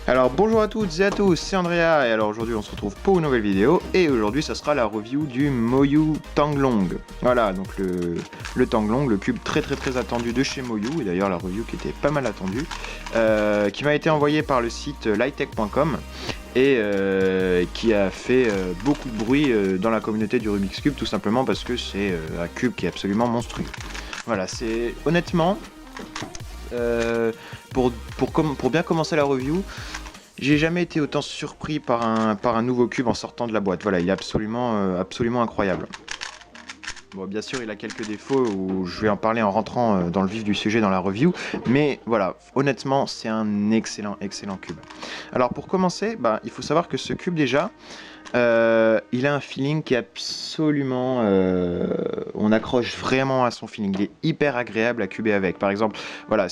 Alors bonjour à toutes et à tous, c'est Andrea et alors aujourd'hui on se retrouve pour une nouvelle vidéo et aujourd'hui ça sera la review du Moyu Tanglong. Voilà donc le Tanglong, le cube très attendu de chez Moyu et d'ailleurs la review qui était pas mal attendue, qui m'a été envoyée par le site lightech.com et qui a fait beaucoup de bruit dans la communauté du Rubik's Cube tout simplement parce que c'est un cube qui est absolument monstrueux. Voilà, c'est honnêtement... pour bien commencer la review, j'ai jamais été autant surpris par un nouveau cube en sortant de la boîte. Voilà, il est absolument incroyable. Bon, bien sûr, il a quelques défauts où je vais en parler en rentrant dans le vif du sujet dans la review, mais voilà, honnêtement, c'est un excellent cube. Alors pour commencer, il faut savoir que ce cube déjà, il a un feeling qui est absolument... on accroche vraiment à son feeling. Il est hyper agréable à cuber avec. Par exemple, voilà,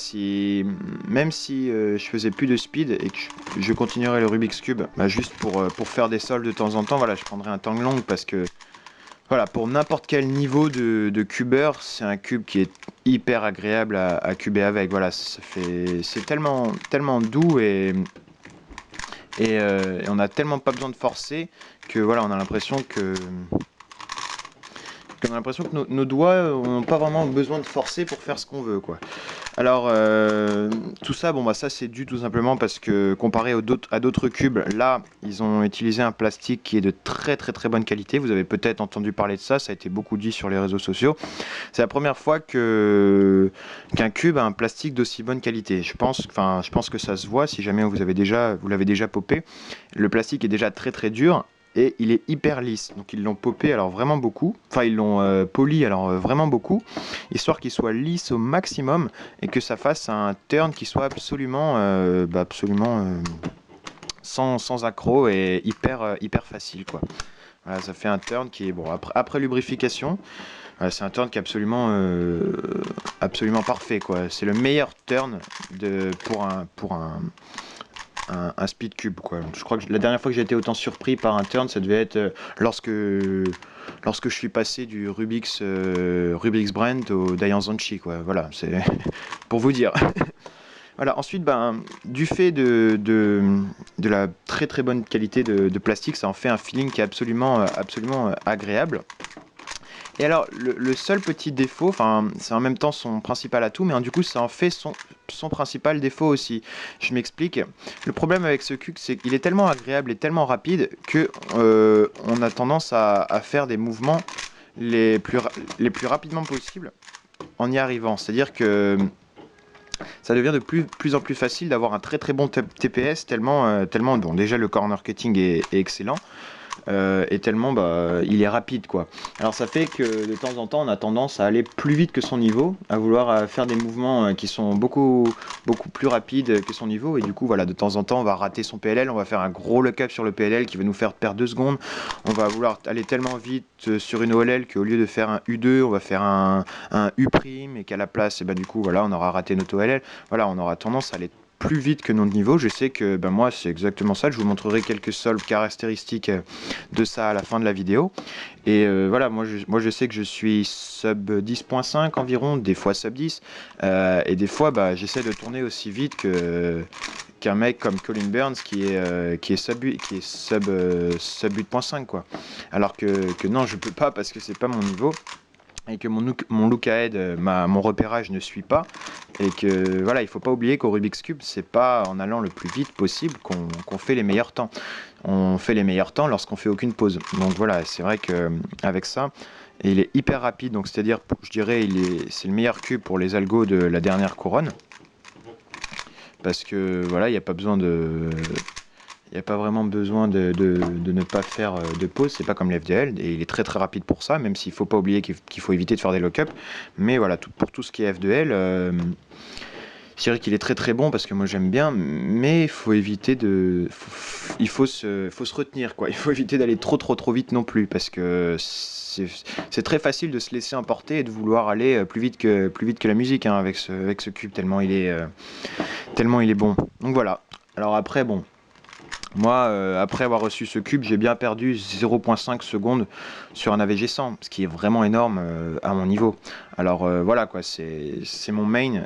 même si je faisais plus de speed et que je continuerais le Rubik's Cube, juste pour faire des soldes de temps en temps, voilà, je prendrais un Tanglong parce que voilà, pour n'importe quel niveau de cubeur, c'est un cube qui est hyper agréable à cuber avec. Voilà, c'est tellement doux et on a tellement pas besoin de forcer que voilà, on a l'impression que nos doigts n'ont pas vraiment besoin de forcer pour faire ce qu'on veut, quoi. Alors tout ça, ça c'est dû tout simplement parce que comparé à d'autres cubes, là ils ont utilisé un plastique qui est de très bonne qualité. Vous avez peut-être entendu parler de ça, ça a été beaucoup dit sur les réseaux sociaux. C'est la première fois qu'un cube a un plastique d'aussi bonne qualité. Je pense que ça se voit si jamais vous l'avez déjà popé. Le plastique est déjà très dur. Et il est hyper lisse, donc ils l'ont popé alors vraiment beaucoup, enfin ils l'ont poli alors vraiment beaucoup, histoire qu'il soit lisse au maximum et que ça fasse un turn qui soit absolument sans accroc et hyper facile, quoi. Voilà, ça fait un turn qui est bon après lubrification. C'est un turn qui est absolument parfait, quoi. C'est le meilleur turn pour un speed cube, quoi. Je crois que la dernière fois que j'ai été autant surpris par un turn, ça devait être lorsque je suis passé du Rubik's Brand au Dayanzanchi, quoi. Voilà, c'est pour vous dire. Voilà, ensuite, du fait de la très bonne qualité de plastique, ça en fait un feeling qui est absolument agréable. Et alors, le seul petit défaut, c'est en même temps son principal atout, mais du coup, ça en fait son principal défaut aussi. Je m'explique. Le problème avec ce cube, c'est qu'il est tellement agréable et tellement rapide que on a tendance à faire des mouvements les plus rapidement possible en y arrivant. C'est-à-dire que ça devient de plus en plus facile d'avoir un très bon TPS, tellement bon, déjà le corner cutting est excellent. Et tellement il est rapide, quoi. Alors ça fait que de temps en temps on a tendance à aller plus vite que son niveau, à vouloir faire des mouvements qui sont beaucoup plus rapides que son niveau, et du coup voilà, de temps en temps on va rater son PLL, on va faire un gros lock-up sur le PLL qui va nous faire perdre 2 secondes, on va vouloir aller tellement vite sur une OLL qu'au lieu de faire un U2 on va faire un U' et qu'à la place du coup voilà, on aura raté notre OLL. Voilà, on aura tendance à aller plus vite que notre niveau. Je sais que moi c'est exactement ça, je vous montrerai quelques soldes caractéristiques de ça à la fin de la vidéo. Et voilà, moi je sais que je suis sub 10.5 environ, des fois sub 10, et des fois j'essaie de tourner aussi vite qu'un mec comme Colin Burns qui est sub 8.5, quoi. Alors que non, je peux pas parce que c'est pas mon niveau et que mon look ahead, mon repérage ne suit pas, et que voilà, il faut pas oublier qu'au Rubik's Cube, c'est pas en allant le plus vite possible qu'on fait les meilleurs temps. On fait les meilleurs temps lorsqu'on fait aucune pause. Donc voilà, c'est vrai que avec ça, et il est hyper rapide, donc c'est-à-dire, je dirais, c'est le meilleur cube pour les algos de la dernière couronne, parce que voilà, il n'y a pas besoin de... Il n'y a pas vraiment besoin de ne pas faire de pause, c'est pas comme l'FDL, et il est très rapide pour ça, même s'il ne faut pas oublier qu'il faut éviter de faire des lock-up. Mais voilà, pour tout ce qui est FDL, je dirais qu'il est très bon parce que moi j'aime bien, mais il faut éviter il faut se retenir, quoi. Il faut éviter d'aller trop vite non plus, parce que c'est très facile de se laisser emporter et de vouloir aller plus vite que la musique, hein, avec ce cube, tellement il est bon. Donc voilà. Alors après, bon. Moi, après avoir reçu ce cube, j'ai bien perdu 0.5 secondes sur un AVG 100, ce qui est vraiment énorme à mon niveau. Alors voilà, quoi, c'est mon main,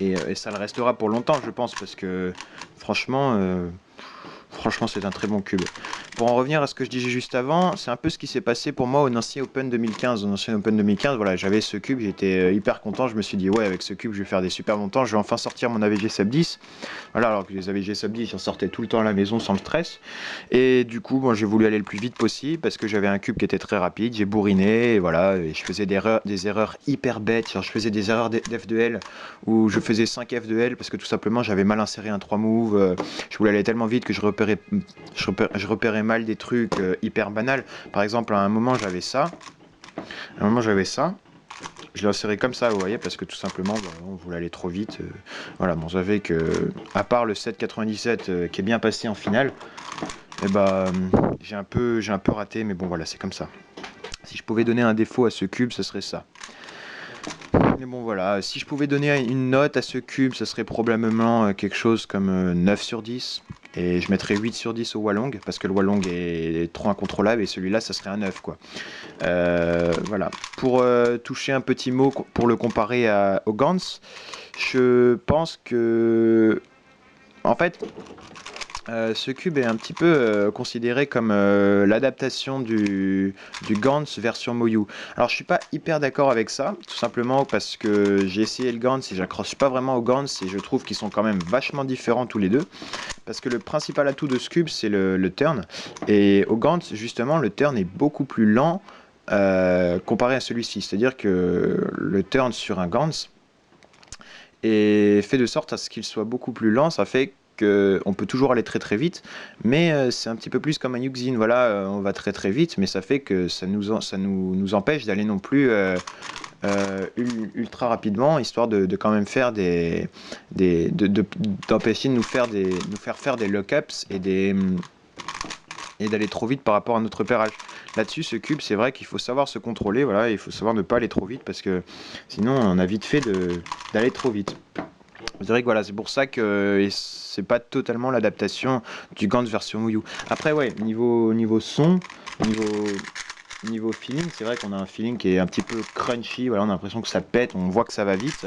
et ça le restera pour longtemps, je pense, parce que franchement, franchement, c'est un très bon cube. Pour en revenir à ce que je disais juste avant, c'est un peu ce qui s'est passé pour moi au Nancy Open 2015. Au Nancy Open 2015, voilà, j'avais ce cube, j'étais hyper content. Je me suis dit, ouais, avec ce cube, je vais faire des super bons temps. Je vais enfin sortir mon AVG Sub 10. Voilà, alors que les AVG Sub 10, j'en sortais tout le temps à la maison sans le stress. Et du coup, bon, j'ai voulu aller le plus vite possible parce que j'avais un cube qui était très rapide. J'ai bourriné, et voilà, et je faisais des erreurs hyper bêtes. Genre, je faisais des erreurs d'F de L où je faisais 5 F de L parce que tout simplement, j'avais mal inséré un 3 move. Je voulais aller tellement vite que je repérais mal des trucs hyper banals. Par exemple, à un moment j'avais ça. Je l'ai inséré comme ça, vous voyez, parce que tout simplement, bah, on voulait aller trop vite. Voilà, bon, vous savez que, à part le 7,97 qui est bien passé en finale, et bah, j'ai un peu raté, mais bon, voilà, c'est comme ça. Si je pouvais donner un défaut à ce cube, ce serait ça. Mais bon, voilà, si je pouvais donner une note à ce cube, ce serait probablement quelque chose comme 9 sur 10. Et je mettrais 8 sur 10 au Wallong, parce que le Wallong est trop incontrôlable, et celui-là, ça serait un 9, quoi. Voilà. Pour toucher un petit mot, pour le comparer au Gans, je pense que... En fait, ce cube est un petit peu considéré comme l'adaptation du Gans version Moyu. Alors je suis pas hyper d'accord avec ça, tout simplement parce que j'ai essayé le Gans et j'accroche pas vraiment au Gans et je trouve qu'ils sont quand même vachement différents tous les deux. Parce que le principal atout de ce cube c'est le turn, et au Gans justement le turn est beaucoup plus lent comparé à celui-ci. C'est-à-dire que le turn sur un Gans est fait de sorte à ce qu'il soit beaucoup plus lent, ça fait on peut toujours aller très très vite, mais c'est un petit peu plus comme un Yuxin, voilà, on va très très vite, mais ça fait que ça nous empêche d'aller non plus ultra rapidement, histoire de quand même faire d'empêcher de nous faire faire des lock-ups et d'aller trop vite par rapport à notre repérage. Là-dessus, ce cube, c'est vrai qu'il faut savoir se contrôler, voilà, il faut savoir ne pas aller trop vite, parce que sinon on a vite fait d'aller trop vite. Je dirais que voilà, c'est pour ça que c'est pas totalement l'adaptation du Gans version Wii U. Après, ouais, niveau son, niveau feeling, c'est vrai qu'on a un feeling qui est un petit peu crunchy. Voilà, on a l'impression que ça pète, on voit que ça va vite.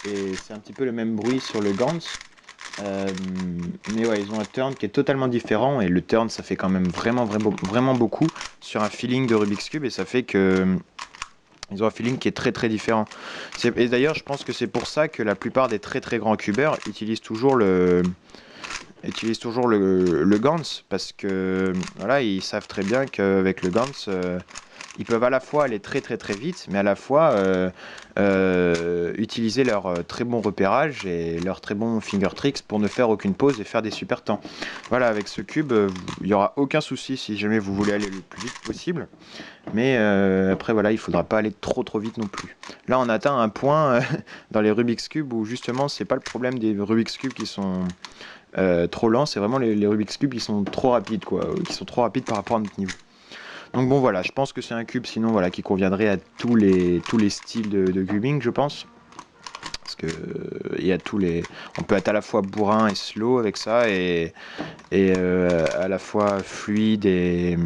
Et c'est un petit peu le même bruit sur le Gans. Mais ouais, ils ont un turn qui est totalement différent. Et le turn, ça fait quand même vraiment beaucoup sur un feeling de Rubik's Cube. Et ça fait que... Ils ont un feeling qui est très très différent. Et d'ailleurs, je pense que c'est pour ça que la plupart des très très grands cubeurs utilisent toujours le Gans, parce que voilà, ils savent très bien qu'avec le Gans, ils peuvent à la fois aller très très très vite, mais à la fois utiliser leur très bon repérage et leur très bon finger tricks pour ne faire aucune pause et faire des super temps. Voilà, avec ce cube, il n'y aura aucun souci si jamais vous voulez aller le plus vite possible. Mais après voilà, il faudra pas aller trop vite non plus. Là on atteint un point dans les Rubik's Cube où justement c'est pas le problème des Rubik's Cube qui sont trop lents, c'est vraiment les Rubik's Cube qui sont trop rapides, quoi, qui sont trop rapides par rapport à notre niveau. Donc bon voilà, je pense que c'est un cube sinon voilà qui conviendrait à tous les styles de cubing, je pense. Parce que il y a on peut être à la fois bourrin et slow avec ça, et à la fois fluide et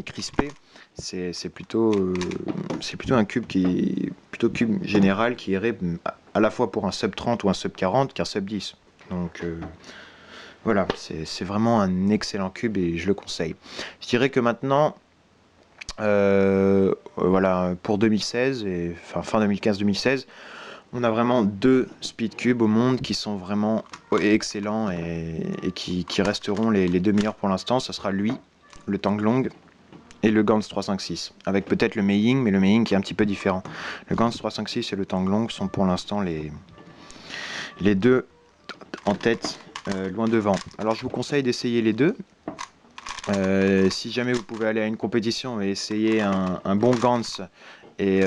crispé. C'est plutôt un cube cube général qui irait à la fois pour un sub 30 ou un sub 40 qu'un sub 10. Donc voilà, c'est vraiment un excellent cube et je le conseille. Je dirais que maintenant, voilà, pour 2016, et enfin fin 2015-2016, on a vraiment 2 speed cubes au monde qui sont vraiment excellents et qui resteront les 2 meilleurs pour l'instant. Ce sera lui, le Tanglong, et le Gans 356, avec peut-être le Meiying, mais le Meiying qui est un petit peu différent. Le Gans 356 et le Tanglong sont pour l'instant les 2 en tête, loin devant. Alors je vous conseille d'essayer les 2. Si jamais vous pouvez aller à une compétition et essayer un bon Gans et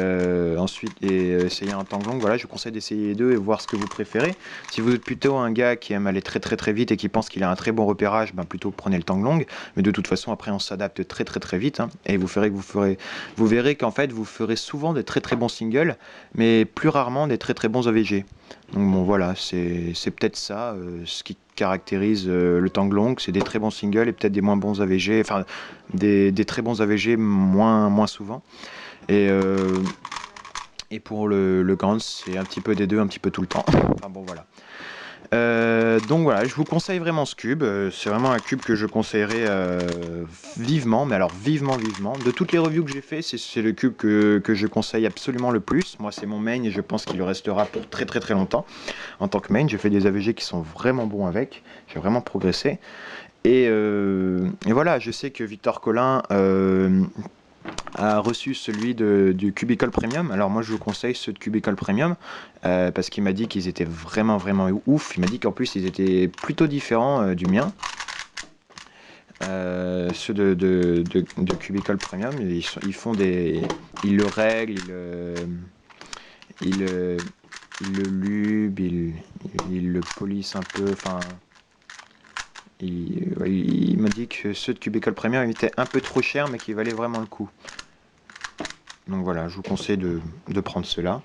ensuite essayer un Tanglong, voilà, je vous conseille d'essayer les 2 et voir ce que vous préférez. Si vous êtes plutôt un gars qui aime aller très vite et qui pense qu'il a un très bon repérage, ben plutôt prenez le Tanglong, mais de toute façon après on s'adapte très vite, hein, et vous verrez qu'en fait vous ferez souvent des très bons singles, mais plus rarement des très bons AVG. Donc bon voilà, c'est peut-être ça ce qui caractérise le Tanglong, c'est des très bons singles et peut-être des moins bons AVG, enfin des très bons AVG moins souvent. Et Et pour le Grand, c'est un petit peu des deux, un petit peu tout le temps. Enfin bon, voilà. Donc voilà, je vous conseille vraiment ce cube. C'est vraiment un cube que je conseillerais vivement, mais alors vivement, vivement. De toutes les reviews que j'ai fait, c'est le cube que je conseille absolument le plus. Moi, c'est mon main et je pense qu'il le restera pour très très très longtemps. En tant que main, j'ai fait des AVG qui sont vraiment bons avec. J'ai vraiment progressé. Et voilà, je sais que Victor Collin a reçu celui du Cubicle Premium. Alors moi je vous conseille ceux de Cubicle Premium parce qu'il m'a dit qu'ils étaient vraiment vraiment ouf. Il m'a dit qu'en plus ils étaient plutôt différents du mien. Ceux de Cubicle Premium, ils font des, ils le règlent, ils le lubent, ils le polissent un peu. Enfin, il m'a dit que ceux de Cubicle Premium étaient un peu trop chers mais qui valaient vraiment le coup. Donc voilà, je vous conseille de prendre cela.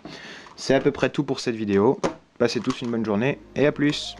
C'est à peu près tout pour cette vidéo. Passez tous une bonne journée et à plus!